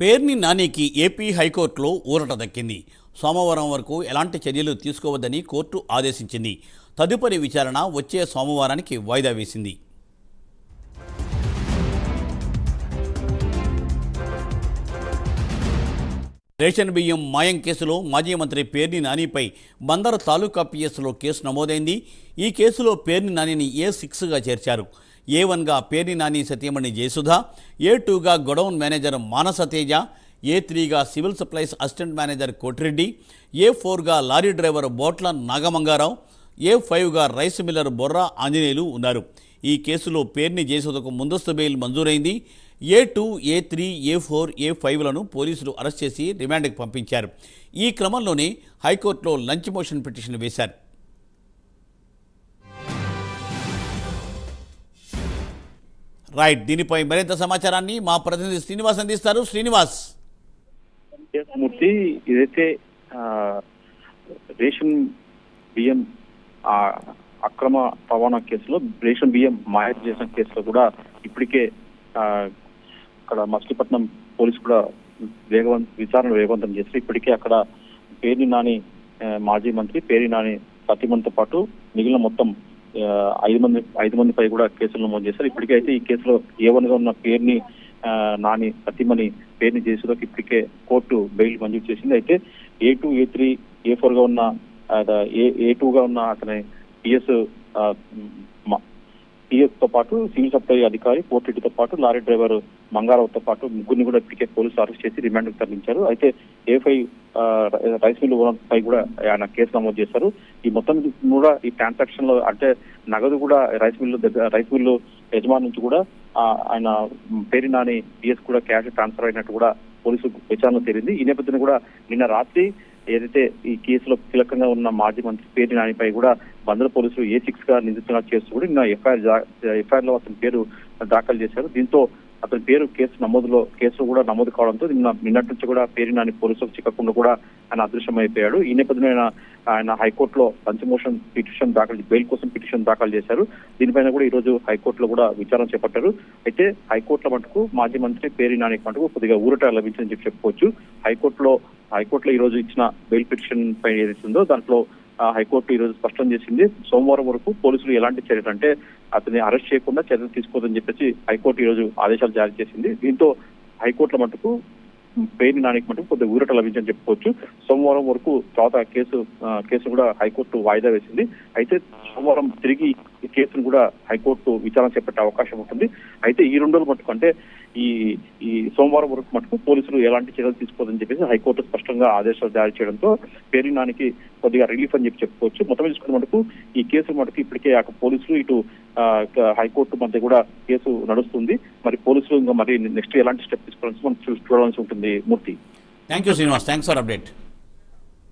పేర్ని నానికి ఏపీ హైకోర్టులో ఊరట దక్కింది. సోమవారం వరకు ఎలాంటి చర్యలు తీసుకోవద్దని కోర్టు ఆదేశించింది. తదుపరి విచారణ వచ్చే సోమవారానికి వాయిదా వేసింది. రేషన్ బియ్యం మాయం కేసులో మాజీ మంత్రి పేర్ని నానిపై బందరు తాలూకా పిఎస్లో కేసు నమోదైంది. ఈ కేసులో పేర్ని నానిని A6గా చేర్చారు. A1గా పేర్ని నాని సతీమణి జయసుధ, A2గా గొడౌన్ మేనేజర్ మానస తేజ, A3గా civil supplies assistant manager Kotireddy, A4గా లారీ డ్రైవర్ బోట్ల నాగమంగారావు, A5గా రైస్ మిల్లర్ బొర్రా ఆంజనేయులు ఉన్నారు. ఈ కేసులో పేర్ని జయసుధకు ముందస్తు బెయిల్ మంజూరైంది. A2, A3, A4, A5లను పోలీసులు అరెస్ట్ చేసి రిమాండ్కి పంపించారు. ఈ క్రమంలోనే హైకోర్టులో లంచ్ మోషన్ పిటిషన్ వేశారు. రైట్, దీనిపై మరింత సమాచారాన్ని మా ప్రతినిధి శ్రీనివాస్ అందిస్తారు. శ్రీనివాస్. మూర్తి, ఇదైతే రేషన్ బియ్యం అక్రమ రవాణా కేసులో రేషన్ బియ్యం మాయం చేసిన కేసులో కూడా ఇప్పటికే అక్కడ మచిలీపట్నం పోలీసు కూడా విచారణ వేగవంతం చేసి ఇప్పటికే అక్కడ పేర్ని నాని మాజీ మంత్రి పేర్ని నాని సతీమణితో పాటు మిగిలిన మొత్తం 5 మందిపై కూడా కేసులు నమోదు చేశారు. ఇప్పటికే అయితే ఈ కేసులో A1గా ఉన్న పేర్ని నాని సతీమణి పేర్ని జయసుధకు ఇప్పటికే కోర్టు బెయిల్ మంజూరు చేసింది. అయితే A2, A3, A4గా ఉన్న A2గా ఉన్న అతని పిఎస్ తో పాటు సివిల్ సప్లై అధికారి కోటిరెడ్డితో పాటు లారీ డ్రైవర్ మంగారావుతో పాటు ముగ్గురిని కూడా ఇప్పటికే పోలీసులు అరెస్ట్ చేసి రిమాండ్కు తరలించారు. అయితే A5 రైస్ మిల్ ఓనర్ పై కూడా ఆయన కేసు నమోదు చేశారు. ఈ మొత్తం కూడా ఈ ట్రాన్సాక్షన్ లో అంటే నగదు కూడా రైస్ మిల్లు యజమాని నుంచి కూడా ఆయన పేర్ని నాని పిఎస్ కూడా క్యాష్ ట్రాన్స్ఫర్ అయినట్టు కూడా పోలీసు విచారణ తేలింది. ఈ నేపథ్యంలో కూడా నిన్న రాత్రి ఏదైతే ఈ కేసులో కీలకంగా ఉన్న మాజీ మంత్రి పేర్ని నానిపై కూడా బందరు పోలీసులు A6గా నిందితులుగా చేస్తూ కూడా నిన్న ఎఫ్ఐఆర్ లో అతని పేరు దాఖలు చేశారు. దీంతో అతని పేరు కేసు కూడా నమోదు కావడంతో నిన్నటి నుంచి కూడా పేర్ని నాని పోలీసులకు చిక్కకుండా కూడా ఆయన అదృశ్యమైపోయాడు. ఈ నేపథ్యంలో ఆయన హైకోర్టులో లంచ్ మోషన్ పిటిషన్ బెయిల్ కోసం పిటిషన్ దాఖలు చేశారు. దీనిపైన కూడా ఈ రోజు హైకోర్టులో కూడా విచారణ చేపట్టారు. అయితే హైకోర్టులో మటుకు మాజీ మంత్రి పేర్ని నాని మటుకు కొద్దిగా ఊరట లభించిందని చెప్పుకోవచ్చు. హైకోర్టులో ఈ రోజు ఇచ్చిన బెయిల్ పిటిషన్ పై ఏదైతుందో దాంట్లో హైకోర్టు ఈ రోజు స్పష్టం చేసింది. సోమవారం వరకు పోలీసులు ఎలాంటి చర్యలు అంటే అతన్ని అరెస్ట్ చేయకుండా చర్యలు తీసుకోవద్దని చెప్పేసి హైకోర్టు ఈ రోజు ఆదేశాలు జారీ చేసింది. దీంతో హైకోర్టుల మటుకు పేర్ని నానికి మటుకు కొద్దిగా ఊరట లభించని చెప్పుకోవచ్చు. సోమవారం వరకు తర్వాత కేసు కూడా హైకోర్టు వాయిదా వేసింది. అయితే సోమవారం తిరిగి ఈ కేసును కూడా హైకోర్టు విచారణ చేపట్టే అవకాశం ఉంటుంది. అయితే ఈ 2 రోజుల మటుకు అంటే ఈ సోమవారం వరకు మటుకు పోలీసులు ఎలాంటి చర్యలు తీసుకోవద్దని చెప్పేసి హైకోర్టు స్పష్టంగా ఆదేశాలు జారీ చేయడంతో పేర్ని నానికి కొద్దిగా రిలీఫ్ అని చెప్పుకోవచ్చు. మొత్తం చూసుకున్న మటుకు ఈ కేసు మటుకు ఇప్పటికే పోలీసులు ఇటు హైకోర్టు మధ్య కూడా కేసు నడుస్తుంది. మరి పోలీసులు ఇంకా మరి నెక్స్ట్ ఎలాంటి స్టెప్ తీసుకోవాల్సి మనం చూడాల్సి ఉంటుంది. Murthy. Thank you Srinivas, thanks for update.